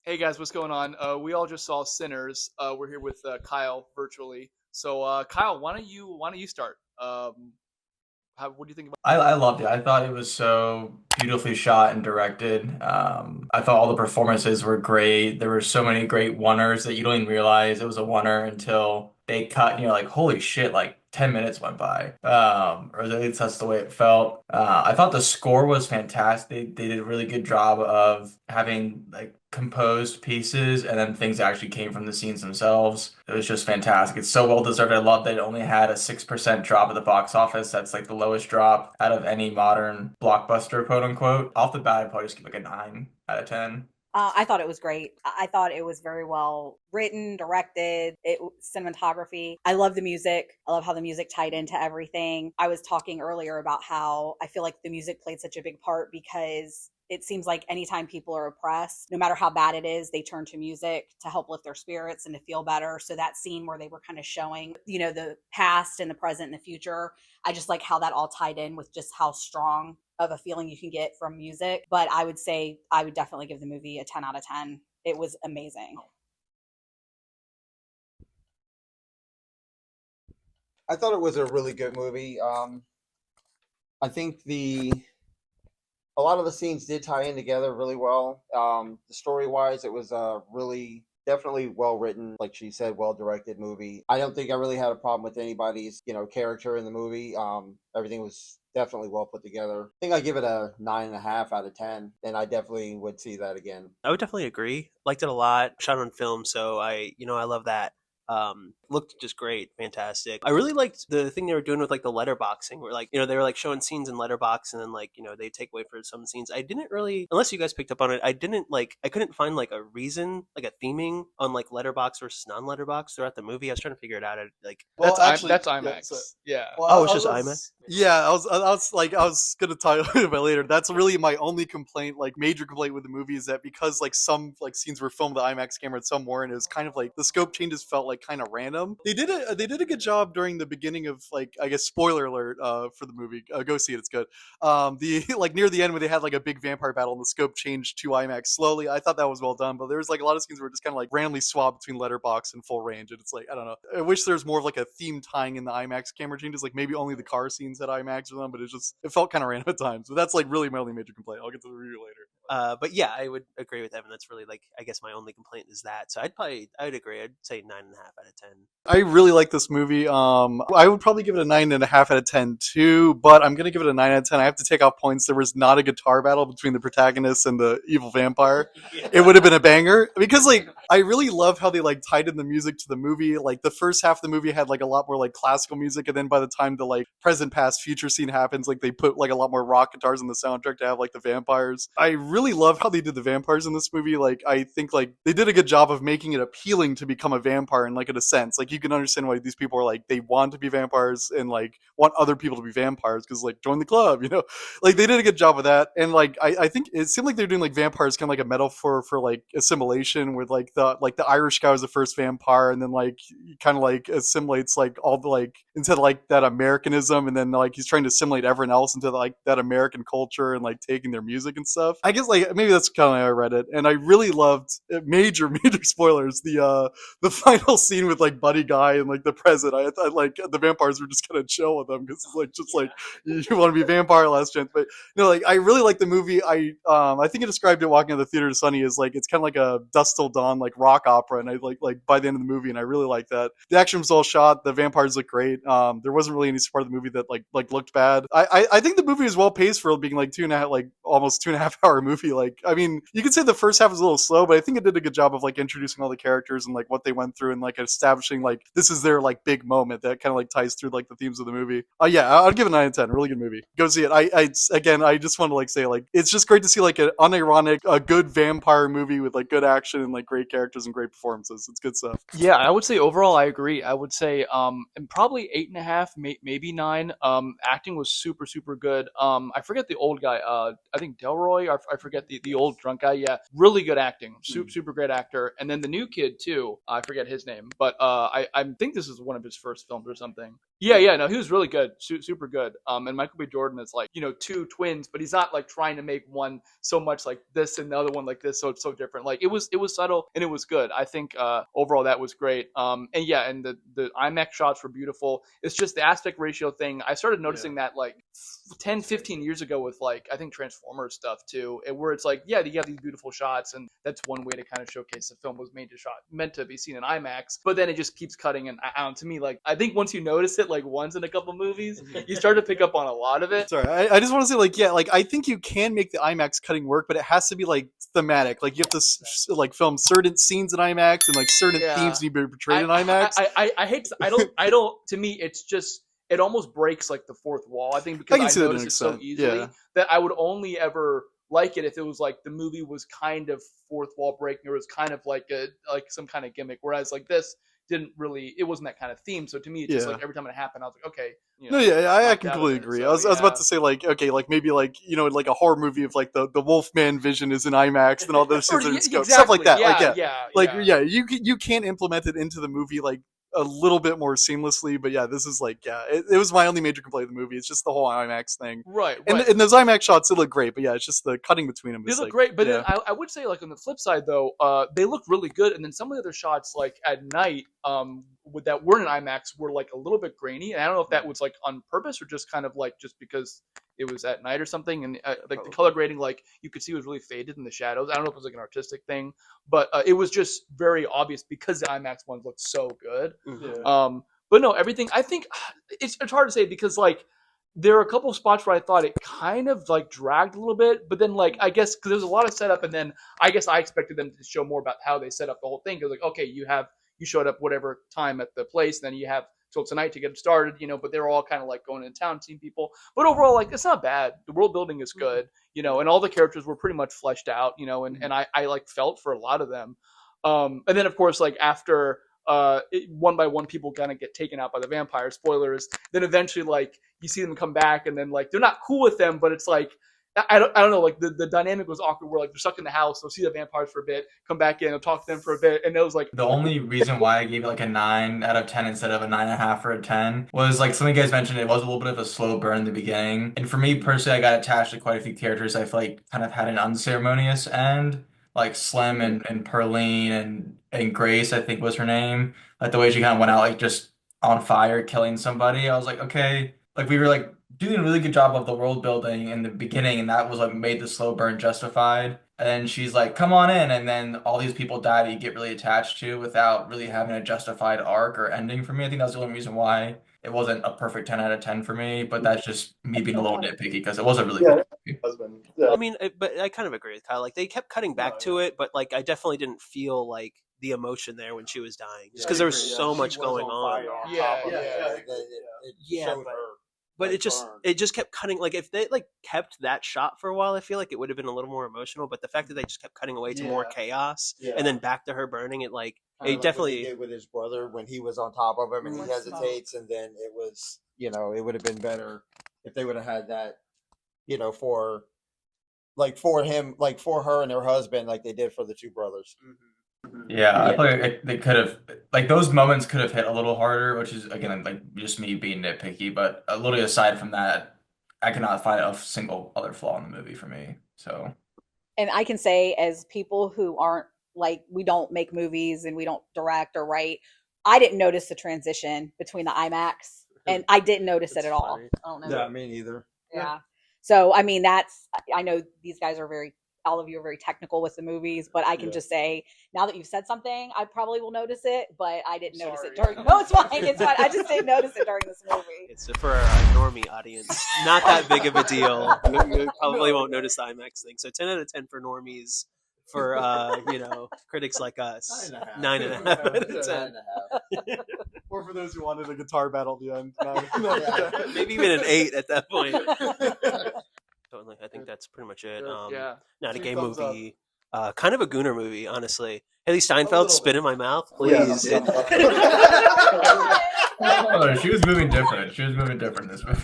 Hey guys, what's going on? We all just saw Sinners. We're here with Kyle virtually. So Kyle, why don't you start? What do you think about? I loved it. I thought it was so beautifully shot and directed. I thought all the performances were great. There were so many great oneers that you don't even realize it was a oneer until they cut and you're like, holy shit, like 10 minutes went by. Or at least that's the way it felt. I thought the score was fantastic. They did a really good job of having like composed pieces and then things that actually came from the scenes themselves. It was just fantastic. It's so well deserved. I love that it only had a 6% drop at the box office. That's like the lowest drop out of any modern blockbuster, quote unquote. Off the bat, I'd probably just give like a 9 out of 10. I thought it was great. I thought it was very well written, directed, cinematography. I love the music. I love how the music tied into everything. I was talking earlier about how I feel like the music played such a big part because it seems like anytime people are oppressed, no matter how bad it is, they turn to music to help lift their spirits and to feel better. So that scene where they were kind of showing, the past and the present and the future, I just like how that all tied in with just how strong of a feeling you can get from music. But I would say I would definitely give the movie a 10 out of 10. It was amazing. I thought it was a really good movie. I think the a lot of the scenes did tie in together really well. The story wise, it was a really definitely well written, like she said, well directed movie. I don't think I really had a problem with anybody's character in the movie. Everything was definitely well put together. I think I give it a 9.5 out of 10, and I definitely would see that again. I would definitely agree. Liked it a lot. Shot on film, so I love that. Looked just great, fantastic. I really liked the thing they were doing with like the letterboxing, where they were like showing scenes in letterbox, and then they take away for some scenes. I didn't really, unless you guys picked up on it, I couldn't find like a reason, like a theming on like letterbox versus non-letterbox throughout the movie. I was trying to figure it out. That's Well, actually, that's yeah. IMAX. So, Yeah. well, Oh, it's just IMAX. yeah. I was gonna talk about later. That's really my only complaint, like major complaint with the movie, is that because like some like scenes were filmed with the IMAX camera and some weren't, it was kind of like the scope changes felt like kind of random. They did a good job during the beginning of, like, I guess, spoiler alert for the movie. Go see it; it's good. The like near the end when they had like a big vampire battle and the scope changed to IMAX slowly, I thought that was well done. But there was like a lot of scenes where it just kind of like randomly swapped between letterbox and full range, and it's like, I don't know. I wish there was more of like a theme tying in the IMAX camera changes. Like maybe only the car scenes had IMAX or them, but it felt kind of random at times. But that's like really my only major complaint. I'll get to the review later. But yeah, I would agree with Evan. That's really like, I guess my only complaint is that. So I would agree. I'd say 9.5 out of 10. I really like this movie. I would probably give it a 9.5 out of 10 too, but I'm gonna give it a 9 out of 10. I have to take off points. There was not a guitar battle between the protagonist and the evil vampire. It would have been a banger because like I really love how they like tied in the music to the movie. Like the first half of the movie had like a lot more like classical music, and then by the time the like present, past, future scene happens, like they put like a lot more rock guitars in the soundtrack to have like the vampires. I really love how they did the vampires in this movie. Like I think like they did a good job of making it appealing to become a vampire, and like in a sense, like you can understand why these people are like they want to be vampires and like want other people to be vampires because like join the club, like they did a good job of that. And like I think it seemed like they're doing like vampires kind of like a metaphor for like assimilation, with like the Irish guy was the first vampire, and then like he kind of like assimilates like all the like into like that Americanism, and then like he's trying to assimilate everyone else into like that American culture and like taking their music and stuff. I guess like maybe that's kind of how I read it, and I really loved major spoilers the final scene with like Buddy Guy and like the present. I thought like the vampires were just kind of chill with them because it's like just like you want to be a vampire last chance. But like I really like the movie. I think I described it walking out of the theater to Sunny as like it's kind of like a Dusk Till Dawn like rock opera, and I like by the end of the movie, and I really like that. The action was all shot. The vampires look great. There wasn't really any part of the movie that like looked bad. I think the movie is well paced for being like 2.5 like almost 2.5 hour movie. Like I mean you could say the first half was a little slow, but I think it did a good job of like introducing all the characters and like what they went through and like establishing like this is their like big moment that kind of like ties through like the themes of the movie. Yeah, I'd give it a 9 out of 10. Really good movie. Go see it. I just want to like say like it's just great to see like an unironic, a good vampire movie with like good action and like great characters and great performances. It's good stuff. Yeah, I would say overall I agree. I would say and probably 8.5, maybe 9. Acting was super good. I forget the old guy. I think Delroy. I forget the old drunk guy. Yeah, really good acting. Super great actor. And then the new kid too. I forget his name, but I think this is one of his first films or something. Yeah, no, he was really good, super good. And Michael B. Jordan is like, two twins, but he's not like trying to make one so much like this and the other one like this, so it's so different. Like it was subtle and it was good. I think overall that was great. And yeah, and the IMAX shots were beautiful. It's just the aspect ratio thing. I started noticing that like 10, 15 years ago with like I think Transformers stuff too, where it's like you have these beautiful shots, and that's one way to kind of showcase the film was meant to be seen in IMAX, but then it just keeps cutting. And to me, like I think once you notice it like once in a couple movies, you start to pick up on a lot of it. Sorry, I just want to say like I think you can make the IMAX cutting work, but it has to be like thematic. Like you have to like film certain scenes in IMAX and like certain themes need to be portrayed in IMAX. I hate to, I don't to me it's just it almost breaks like the fourth wall. I think because I notice it so easily that I would only ever like it if it was like the movie was kind of fourth wall breaking or it was kind of like some kind of gimmick. Whereas like this it wasn't that kind of theme. So to me, it's just like every time it happened, I was like, okay. I completely agree. I was about to say like, okay, like maybe like, like a horror movie of like the Wolfman vision is in IMAX and all those scenes are in scope. Stuff like that. You can implement it into the movie like a little bit more seamlessly, but this is like it was my only major complaint of the movie. It's just the whole IMAX thing, right. And those IMAX shots, they look great, but it's just the cutting between them. They look great, but then I would say like on the flip side though, they look really good, and then some of the other shots like at night that weren't in IMAX were like a little bit grainy, and I don't know if that was like on purpose or just kind of like just because it was at night or something, and like the color grading, like you could see was really faded in the shadows. I don't know if it was like an artistic thing, but it was just very obvious because the IMAX ones looked so good. But no, everything, I think it's hard to say because like there are a couple of spots where I thought it kind of like dragged a little bit, but then like I guess because there's a lot of setup, and then I guess I expected them to show more about how they set up the whole thing. Because like okay, you showed up whatever time at the place, then you have till tonight to get started, but they're all kind of like going into town, seeing people. But overall, like it's not bad. The world building is good, and all the characters were pretty much fleshed out, and I like felt for a lot of them. And then of course, like after one by one people kind of get taken out by the vampire, spoilers, then eventually like you see them come back, and then like they're not cool with them, but it's like I don't know, like the dynamic was awkward where like they're stuck in the house, they'll see the vampires for a bit, come back in, they'll talk to them for a bit, and it was like the only reason why I gave it like a 9 out of 10 instead of a 9.5 or a 10 was like some of you guys mentioned it was a little bit of a slow burn in the beginning. And for me personally, I got attached to quite a few characters I feel like kind of had an unceremonious end, like Slim and Perlene and Grace, I think was her name. Like the way she kind of went out like just on fire killing somebody. I was like, okay, like we were like doing a really good job of the world building in the beginning, and that was like made the slow burn justified. And then she's like, "Come on in," and then all these people die that you get really attached to without really having a justified arc or ending for me. I think that's the only reason why it wasn't a perfect 10 out of 10 for me. But that's just me being a little nitpicky because it was a really good movie. I mean, but I kind of agree with Kyle. Like they kept cutting back to it, but like I definitely didn't feel like the emotion there when she was dying, just because there was so much going on. But it just kept cutting. Like if they like kept that shot for a while, I feel like it would have been a little more emotional. But the fact that they just kept cutting away to more chaos and then back to her burning, it like Kinda it like definitely what he did with his brother when he was on top of him and he hesitates, and then it was it would have been better if they would have had that for him, like for her and her husband, like they did for the two brothers. Yeah, I feel like they could have like those moments could have hit a little harder, which is again like just me being nitpicky. But a little aside from that, I cannot find a single other flaw in the movie for me. So, And I can say, as people who aren't like, we don't make movies and we don't direct or write, I didn't notice the transition between the IMAX, and I didn't notice it at all. I don't know. Yeah, me neither. Yeah. So I mean, I know these guys are all of you are very technical with the movies, but I can just say, now that you've said something, I probably will notice it, but I didn't notice it during. No, it's fine. It's fine. I just didn't notice it during this movie. It's for our normie audience, not that big of a deal. You probably won't notice the IMAX thing. So 10 out of 10 for normies. For critics like us, 9.5 out of 10. Or for those who wanted a guitar battle at the end, maybe even an 8 at that point. Totally, I think that's pretty much it. Not a gay movie, kind of a gooner movie, honestly. Haley Steinfeld, spit in my mouth, please. Oh, she was moving different. She was moving different in this movie.